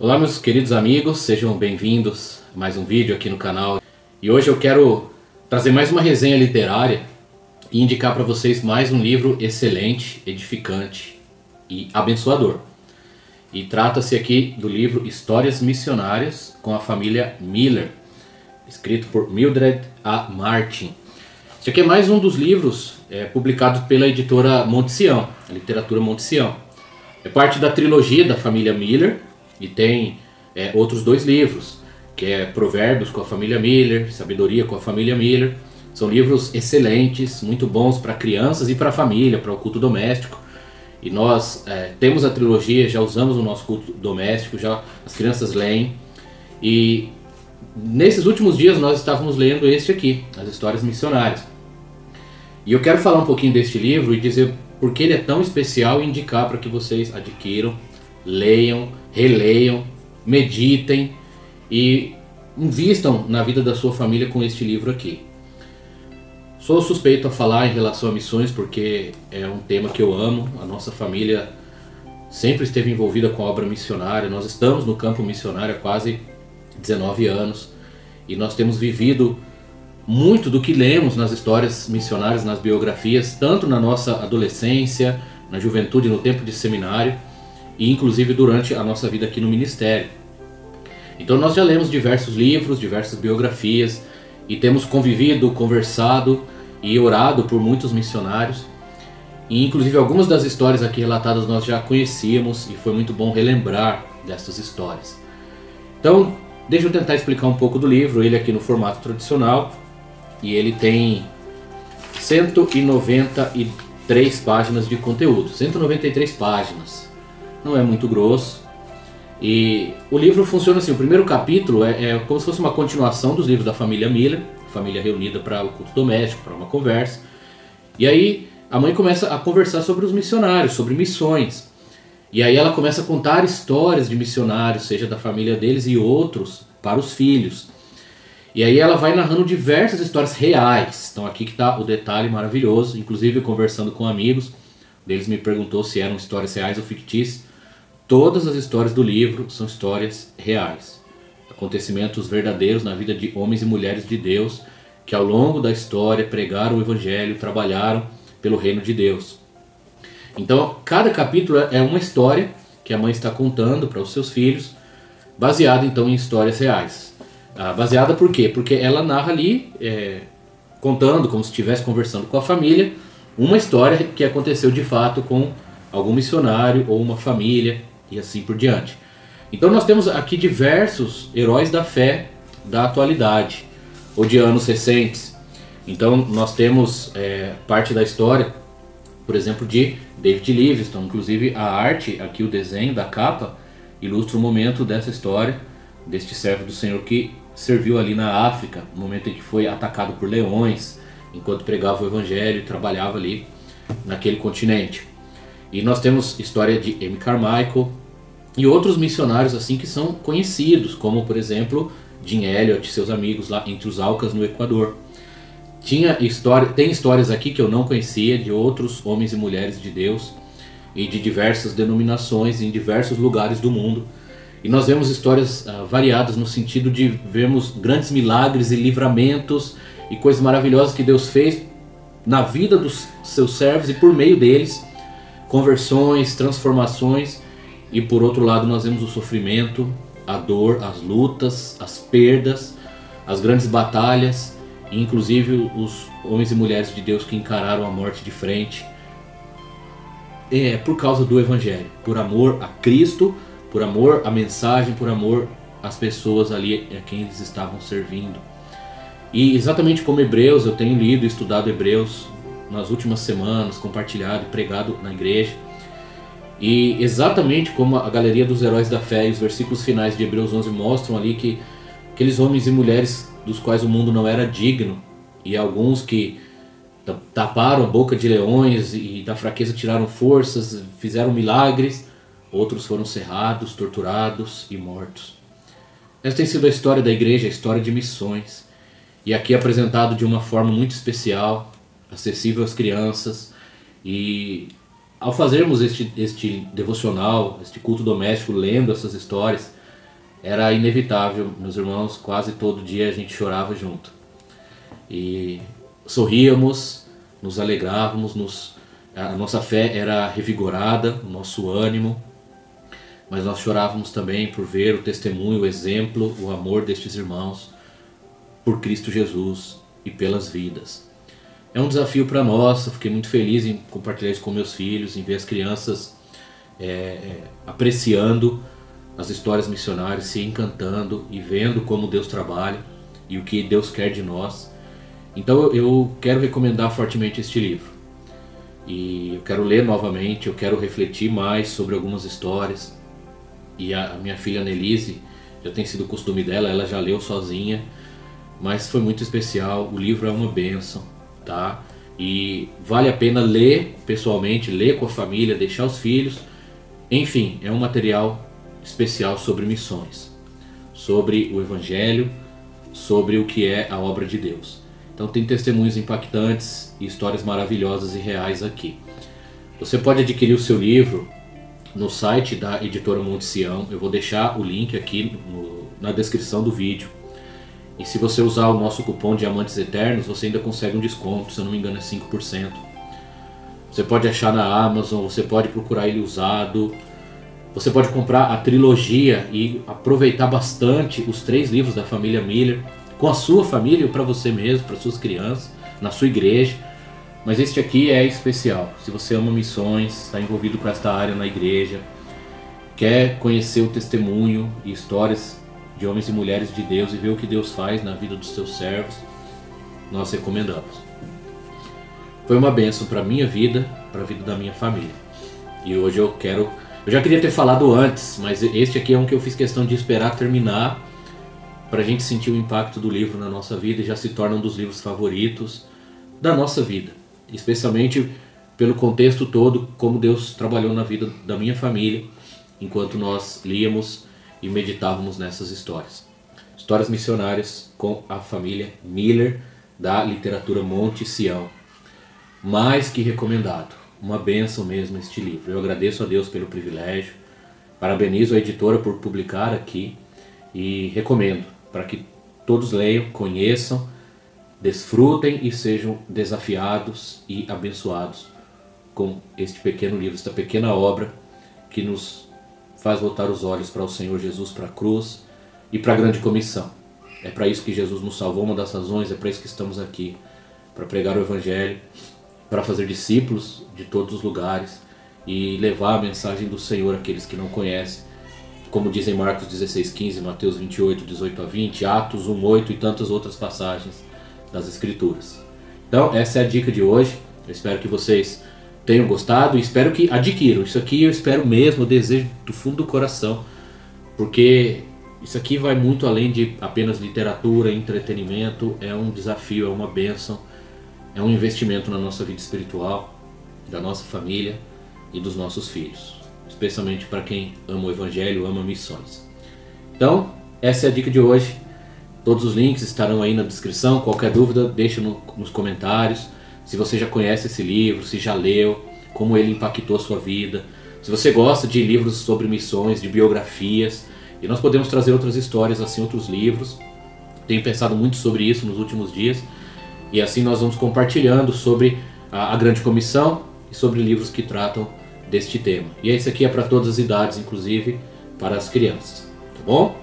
Olá meus queridos amigos, sejam bem-vindos a mais um vídeo aqui no canal. E hoje eu quero trazer mais uma resenha literária e indicar para vocês mais um livro excelente, edificante e abençoador. E trata-se aqui do livro Histórias Missionárias com a família Miller, escrito por Mildred A. Martin. Esse aqui é mais um dos livros publicados pela editora Monte Sião, a literatura Monte Sião. É parte da trilogia da família Miller. E tem outros dois livros, que é Provérbios com a família Miller, Sabedoria com a família Miller. São livros excelentes, muito bons para crianças e para a família, para o culto doméstico. E nós temos a trilogia, já usamos o nosso culto doméstico, já as crianças leem. E nesses últimos dias nós estávamos lendo este aqui, As Histórias Missionárias. E eu quero falar um pouquinho deste livro e dizer por que ele é tão especial e indicar para que vocês adquiram, leiam, releiam, meditem e invistam na vida da sua família com este livro aqui. Sou suspeito a falar em relação a missões porque é um tema que eu amo. A nossa família sempre esteve envolvida com a obra missionária. Nós estamos no campo missionário há quase 19 anos e nós temos vivido muito do que lemos nas histórias missionárias, nas biografias, tanto na nossa adolescência, na juventude, no tempo de seminário, e inclusive durante a nossa vida aqui no ministério. Então nós já lemos diversos livros, diversas biografias, e temos convivido, conversado e orado por muitos missionários. E inclusive algumas das histórias aqui relatadas nós já conhecíamos, e foi muito bom relembrar dessas histórias. Então deixa eu tentar explicar um pouco do livro, ele aqui no formato tradicional, e ele tem 193 páginas de conteúdo, 193 páginas. Não é muito grosso. E o livro funciona assim, o primeiro capítulo é como se fosse uma continuação dos livros da família Miller, família reunida para o culto doméstico, para uma conversa. E aí a mãe começa a conversar sobre os missionários, sobre missões. E aí ela começa a contar histórias de missionários, seja da família deles e outros, para os filhos. E aí ela vai narrando diversas histórias reais. Então aqui que está o detalhe maravilhoso, inclusive conversando com amigos, deles me perguntou se eram histórias reais ou fictícias. Todas as histórias do livro são histórias reais, acontecimentos verdadeiros na vida de homens e mulheres de Deus que ao longo da história pregaram o Evangelho, trabalharam pelo reino de Deus. Então cada capítulo é uma história que a mãe está contando para os seus filhos, baseada então em histórias reais. Baseada por quê? Porque ela narra ali, contando como se estivesse conversando com a família, uma história que aconteceu de fato com algum missionário ou uma família e assim por diante. Então nós temos aqui diversos heróis da fé da atualidade ou de anos recentes. Então nós temos parte da história, por exemplo, de David Livingstone. Inclusive a arte, aqui o desenho da capa, ilustra o momento dessa história, deste servo do Senhor que serviu ali na África, no momento em que foi atacado por leões, enquanto pregava o Evangelho e trabalhava ali naquele continente. E nós temos história de Amy Carmichael e outros missionários assim que são conhecidos, como por exemplo Jim Elliot e seus amigos lá entre os Aucas no Equador. Tem histórias aqui que eu não conhecia de outros homens e mulheres de Deus e de diversas denominações em diversos lugares do mundo. E nós vemos histórias variadas no sentido de vermos grandes milagres e livramentos e coisas maravilhosas que Deus fez na vida dos seus servos e por meio deles, conversões, transformações. E por outro lado nós vemos o sofrimento, a dor, as lutas, as perdas, as grandes batalhas, e inclusive os homens e mulheres de Deus que encararam a morte de frente por causa do Evangelho, por amor a Cristo, por amor à mensagem, por amor às pessoas ali a quem eles estavam servindo. E exatamente como Hebreus, eu tenho lido e estudado Hebreus nas últimas semanas, compartilhado e pregado na igreja. E exatamente como a galeria dos heróis da fé e os versículos finais de Hebreus 11 mostram ali que aqueles homens e mulheres dos quais o mundo não era digno, e alguns que taparam a boca de leões e da fraqueza tiraram forças, fizeram milagres, outros foram cerrados, torturados e mortos. Essa tem sido a história da igreja, a história de missões. E aqui é apresentado de uma forma muito especial, acessível às crianças. E ao fazermos este devocional, este culto doméstico, lendo essas histórias, era inevitável, meus irmãos, quase todo dia a gente chorava junto. E sorríamos, nos alegrávamos, a nossa fé era revigorada, o nosso ânimo, mas nós chorávamos também por ver o testemunho, o exemplo, o amor destes irmãos por Cristo Jesus e pelas vidas. É um desafio para nós, eu fiquei muito feliz em compartilhar isso com meus filhos, em ver as crianças apreciando as histórias missionárias, se encantando e vendo como Deus trabalha e o que Deus quer de nós. Então eu quero recomendar fortemente este livro. E eu quero ler novamente, eu quero refletir mais sobre algumas histórias. E a minha filha Nelise, já tem sido o costume dela, ela já leu sozinha, mas foi muito especial, o livro é uma bênção, tá? E vale a pena ler pessoalmente, ler com a família, deixar os filhos. Enfim, é um material especial sobre missões, sobre o Evangelho, sobre o que é a obra de Deus. Então tem testemunhos impactantes e histórias maravilhosas e reais aqui. Você pode adquirir o seu livro no site da editora Monte Sião. Eu vou deixar o link aqui na descrição do vídeo. E se você usar o nosso cupom Diamantes Eternos, você ainda consegue um desconto, se eu não me engano é 5%. Você pode achar na Amazon, você pode procurar ele usado. Você pode comprar a trilogia e aproveitar bastante os 3 livros da família Miller, com a sua família ou para você mesmo, para suas crianças, na sua igreja. Mas este aqui é especial. Se você ama missões, está envolvido com esta área na igreja, quer conhecer o testemunho e histórias de homens e mulheres de Deus e ver o que Deus faz na vida dos seus servos, nós recomendamos. Foi uma bênção para a minha vida, para a vida da minha família. E hoje eu já queria ter falado antes, mas este aqui é um que eu fiz questão de esperar terminar para a gente sentir o impacto do livro na nossa vida, e já se torna um dos livros favoritos da nossa vida, especialmente pelo contexto todo, como Deus trabalhou na vida da minha família enquanto nós líamos e meditávamos nessas histórias. Histórias missionárias com a família Miller da literatura Monte Sião. Mais que recomendado, uma bênção mesmo este livro. Eu agradeço a Deus pelo privilégio, parabenizo a editora por publicar aqui e recomendo para que todos leiam, conheçam, desfrutem e sejam desafiados e abençoados com este pequeno livro, esta pequena obra que nos faz voltar os olhos para o Senhor Jesus, para a cruz e para a grande comissão. É para isso que Jesus nos salvou, uma das razões, é para isso que estamos aqui, para pregar o Evangelho, para fazer discípulos de todos os lugares e levar a mensagem do Senhor àqueles que não conhecem, como dizem Marcos 16:15, Mateus 28, 18 a 20, Atos 1:8 e tantas outras passagens das Escrituras. Então essa é a dica de hoje. Eu espero que vocês tenham gostado e espero que adquiram. Isso aqui eu espero mesmo, eu desejo do fundo do coração, porque isso aqui vai muito além de apenas literatura, entretenimento. É um desafio, é uma bênção, é um investimento na nossa vida espiritual, da nossa família e dos nossos filhos, especialmente para quem ama o Evangelho, ama missões. Então, essa é a dica de hoje. Todos os links estarão aí na descrição. Qualquer dúvida, deixa nos comentários. Se você já conhece esse livro, se já leu, como ele impactou a sua vida. Se você gosta de livros sobre missões, de biografias, e nós podemos trazer outras histórias, assim, outros livros. Tenho pensado muito sobre isso nos últimos dias. E assim nós vamos compartilhando sobre a grande comissão e sobre livros que tratam deste tema. E esse aqui é para todas as idades, inclusive para as crianças, tá bom?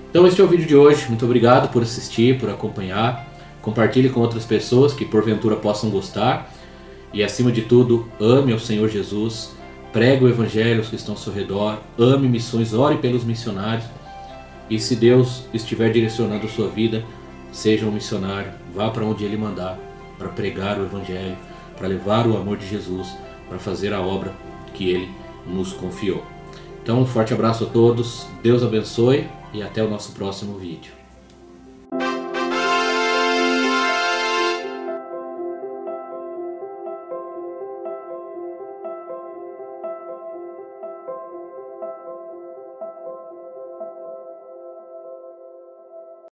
Então este é o vídeo de hoje. Muito obrigado por assistir, por acompanhar. Compartilhe com outras pessoas que porventura possam gostar. E acima de tudo, ame ao Senhor Jesus. Pregue o Evangelho aos que estão ao seu redor. Ame missões, ore pelos missionários. E se Deus estiver direcionando a sua vida, seja um missionário. Vá para onde Ele mandar, para pregar o Evangelho, para levar o amor de Jesus, para fazer a obra que Ele nos confiou. Então um forte abraço a todos, Deus abençoe e até o nosso próximo vídeo.